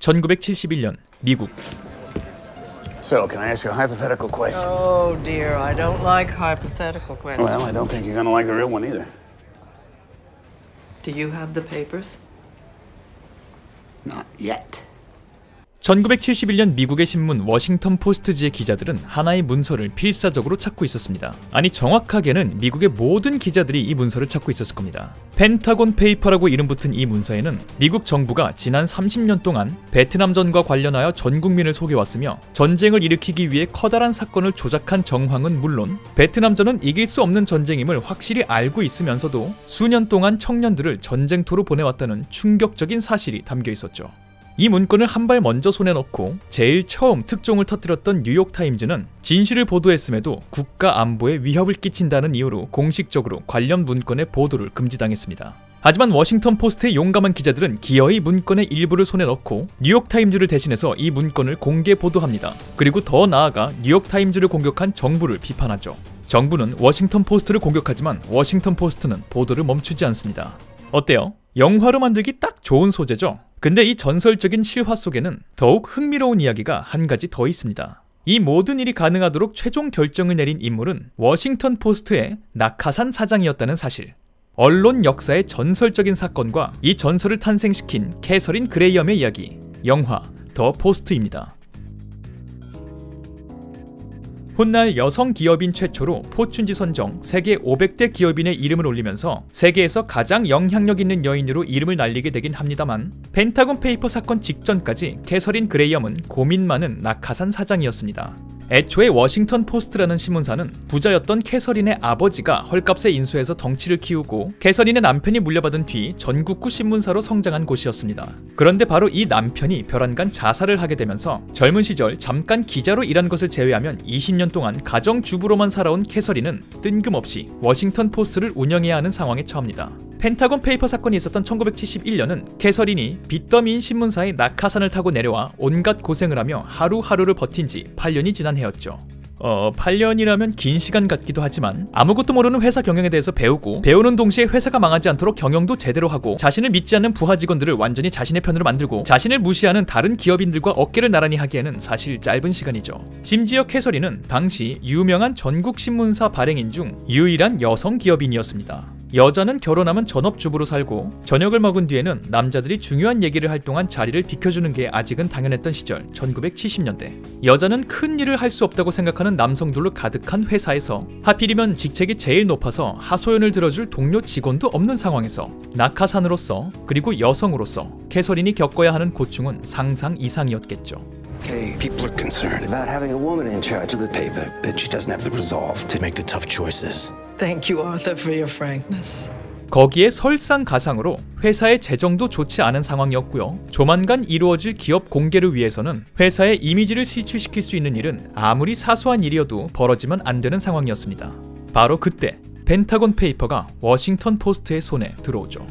1971년 미국. So, can I ask you a hypothetical question? Oh dear, I don't like hypothetical questions. Well, I don't think you're gonna like the real one either. Do you have the papers? Not yet. 1971년 미국의 신문 워싱턴 포스트지의 기자들은 하나의 문서를 필사적으로 찾고 있었습니다. 아니 정확하게는 미국의 모든 기자들이 이 문서를 찾고 있었을 겁니다. 펜타곤 페이퍼라고 이름 붙은 이 문서에는 미국 정부가 지난 30년 동안 베트남전과 관련하여 전 국민을 속여왔으며 전쟁을 일으키기 위해 커다란 사건을 조작한 정황은 물론 베트남전은 이길 수 없는 전쟁임을 확실히 알고 있으면서도 수년 동안 청년들을 전쟁터로 보내왔다는 충격적인 사실이 담겨 있었죠. 이 문건을 한 발 먼저 손에 넣고 제일 처음 특종을 터뜨렸던 뉴욕타임즈는 진실을 보도했음에도 국가 안보에 위협을 끼친다는 이유로 공식적으로 관련 문건의 보도를 금지당했습니다. 하지만 워싱턴 포스트의 용감한 기자들은 기어이 문건의 일부를 손에 넣고 뉴욕타임즈를 대신해서 이 문건을 공개 보도합니다. 그리고 더 나아가 뉴욕타임즈를 공격한 정부를 비판하죠. 정부는 워싱턴 포스트를 공격하지만 워싱턴 포스트는 보도를 멈추지 않습니다. 어때요? 영화로 만들기 딱 좋은 소재죠? 근데 이 전설적인 실화 속에는 더욱 흥미로운 이야기가 한 가지 더 있습니다. 이 모든 일이 가능하도록 최종 결정을 내린 인물은 워싱턴 포스트의 낙하산 사장이었다는 사실. 언론 역사의 전설적인 사건과 이 전설을 탄생시킨 캐서린 그레이엄의 이야기, 영화 더 포스트입니다. 훗날 여성 기업인 최초로 포춘지 선정 세계 500대 기업인의 이름을 올리면서 세계에서 가장 영향력 있는 여인으로 이름을 날리게 되긴 합니다만 펜타곤 페이퍼 사건 직전까지 캐서린 그레이엄은 고민 많은 낙하산 사장이었습니다. 애초에 워싱턴 포스트라는 신문사는 부자였던 캐서린의 아버지가 헐값에 인수해서 덩치를 키우고 캐서린의 남편이 물려받은 뒤 전국구 신문사로 성장한 곳이었습니다. 그런데 바로 이 남편이 별안간 자살을 하게 되면서 젊은 시절 잠깐 기자로 일한 것을 제외하면 20년 동안 가정주부로만 살아온 캐서린은 뜬금없이 워싱턴 포스트를 운영해야 하는 상황에 처합니다. 펜타곤 페이퍼 사건이 있었던 1971년은 캐서린이 빚더미인 신문사의 낙하산을 타고 내려와 온갖 고생을 하며 하루하루를 버틴 지 8년이 지난 해였죠. 8년이라면 긴 시간 같기도 하지만 아무것도 모르는 회사 경영에 대해서 배우고 배우는 동시에 회사가 망하지 않도록 경영도 제대로 하고 자신을 믿지 않는 부하 직원들을 완전히 자신의 편으로 만들고 자신을 무시하는 다른 기업인들과 어깨를 나란히 하기에는 사실 짧은 시간이죠. 심지어 캐서린은 당시 유명한 전국 신문사 발행인 중 유일한 여성 기업인이었습니다. 여자는 결혼하면 전업주부로 살고 저녁을 먹은 뒤에는 남자들이 중요한 얘기를 할 동안 자리를 비켜주는 게 아직은 당연했던 시절 1970년대 여자는 큰 일을 할 수 없다고 생각하는 남성들로 가득한 회사에서 하필이면 직책이 제일 높아서 하소연을 들어줄 동료 직원도 없는 상황에서 낙하산으로서 그리고 여성으로서 캐서린이 겪어야 하는 고충은 상상 이상이었겠죠. Okay, people are concerned about having a woman in charge of the paper, but she doesn't have the resolve to make the tough choices. Thank you, Arthur, for your frankness. 거기에 설상가상으로 회사의 재정도 좋지 않은 상황이었고요. 조만간 이루어질 기업 공개를 위해서는 회사의 이미지를 실추시킬 수 있는 일은 아무리 사소한 일이어도 벌어지면 안 되는 상황이었습니다. 바로 그때 펜타곤 페이퍼가 워싱턴 포스트의 손에 들어오죠.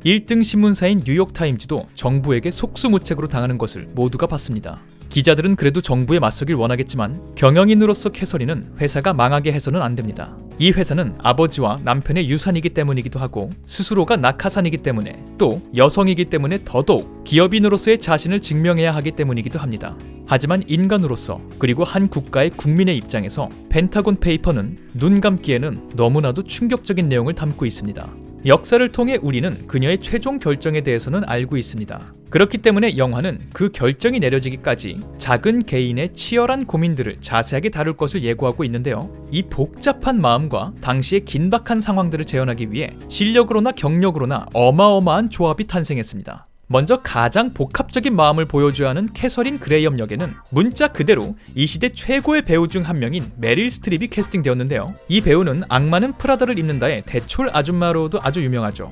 1등 신문사인 뉴욕타임즈도 정부에게 속수무책으로 당하는 것을 모두가 봤습니다. 기자들은 그래도 정부에 맞서길 원하겠지만 경영인으로서 캐서린은 회사가 망하게 해서는 안 됩니다. 이 회사는 아버지와 남편의 유산이기 때문이기도 하고 스스로가 낙하산이기 때문에 또 여성이기 때문에 더더욱 기업인으로서의 자신을 증명해야 하기 때문이기도 합니다. 하지만 인간으로서 그리고 한 국가의 국민의 입장에서 펜타곤 페이퍼는 눈 감기에는 너무나도 충격적인 내용을 담고 있습니다. 역사를 통해 우리는 그녀의 최종 결정에 대해서는 알고 있습니다. 그렇기 때문에 영화는 그 결정이 내려지기까지 작은 개인의 치열한 고민들을 자세하게 다룰 것을 예고하고 있는데요. 이 복잡한 마음과 당시의 긴박한 상황들을 재현하기 위해 실력으로나 경력으로나 어마어마한 조합이 탄생했습니다. 먼저 가장 복합적인 마음을 보여줘야 하는 캐서린 그레이엄 역에는 문자 그대로 이 시대 최고의 배우 중 한 명인 메릴 스트립이 캐스팅되었는데요. 이 배우는 악마는 프라다를 입는다의 대출 아줌마로도 아주 유명하죠.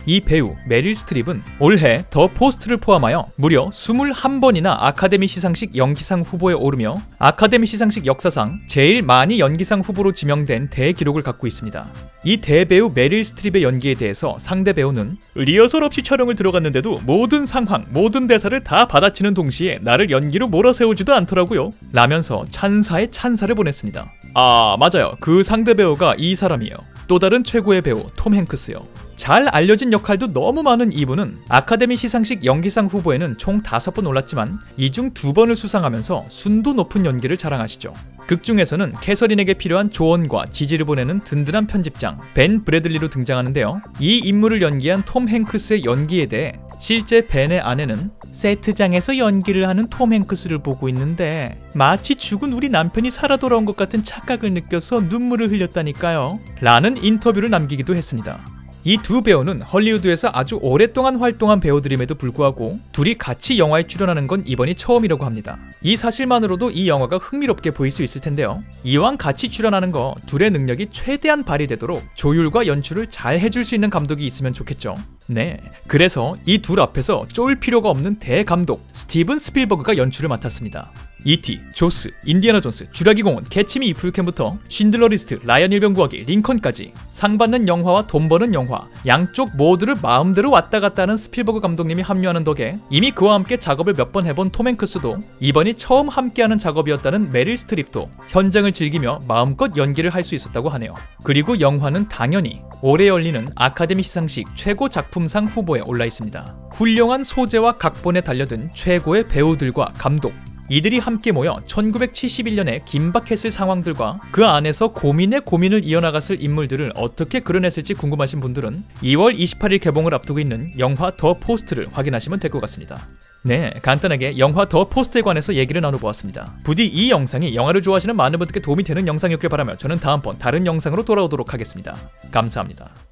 이 배우 메릴 스트립은 올해 더 포스트를 포함하여 무려 21번이나 아카데미 시상식 연기상 후보에 오르며 아카데미 시상식 역사상 제일 많이 연기상 후보로 지명된 대기록을 갖고 있습니다. 이 대배우 메릴 스트립의 연기에 대해서 상대 배우는 리허설 없이 촬영을 들어갔는데도 모든 상황, 모든 대사를 다 받아치는 동시에 나를 연기로 몰아세우지도 않더라고요 라면서 찬사에 찬사를 보냈습니다. 아 맞아요, 그 상대 배우가 이 사람이에요. 또 다른 최고의 배우 톰 행크스요. 잘 알려진 역할도 너무 많은 이분은 아카데미 시상식 연기상 후보에는 총 5번 올랐지만 이 중 2번을 수상하면서 순도 높은 연기를 자랑하시죠. 극 중에서는 캐서린에게 필요한 조언과 지지를 보내는 든든한 편집장 벤 브래들리로 등장하는데요. 이 인물을 연기한 톰 행크스의 연기에 대해 실제 벤의 아내는 세트장에서 연기를 하는 톰 행크스를 보고 있는데 마치 죽은 우리 남편이 살아 돌아온 것 같은 착각을 느껴서 눈물을 흘렸다니까요. 라는 인터뷰를 남기기도 했습니다. 이 두 배우는 헐리우드에서 아주 오랫동안 활동한 배우들임에도 불구하고 둘이 같이 영화에 출연하는 건 이번이 처음이라고 합니다. 이 사실만으로도 이 영화가 흥미롭게 보일 수 있을 텐데요. 이왕 같이 출연하는 거 둘의 능력이 최대한 발휘되도록 조율과 연출을 잘 해줄 수 있는 감독이 있으면 좋겠죠. 네, 그래서 이 둘 앞에서 쫄 필요가 없는 대감독 스티븐 스필버그가 연출을 맡았습니다. E.T., 조스, 인디애나 존스, 주라기 공원, 개치미 이프유캔부터 신들러 리스트, 라이언 일병 구하기, 링컨까지 상 받는 영화와 돈 버는 영화 양쪽 모두를 마음대로 왔다 갔다 하는 스필버그 감독님이 합류하는 덕에 이미 그와 함께 작업을 몇 번 해본 톰 행크스도 이번이 처음 함께하는 작업이었다는 메릴 스트립도 현장을 즐기며 마음껏 연기를 할 수 있었다고 하네요. 그리고 영화는 당연히 올해 열리는 아카데미 시상식 최고 작품상 후보에 올라 있습니다. 훌륭한 소재와 각본에 달려든 최고의 배우들과 감독 이들이 함께 모여 1971년에 긴박했을 상황들과 그 안에서 고민의 고민을 이어나갔을 인물들을 어떻게 그려냈을지 궁금하신 분들은 2월 28일 개봉을 앞두고 있는 영화 더 포스트를 확인하시면 될 것 같습니다. 네, 간단하게 영화 더 포스트에 관해서 얘기를 나눠보았습니다. 부디 이 영상이 영화를 좋아하시는 많은 분들께 도움이 되는 영상이었길 바라며 저는 다음번 다른 영상으로 돌아오도록 하겠습니다. 감사합니다.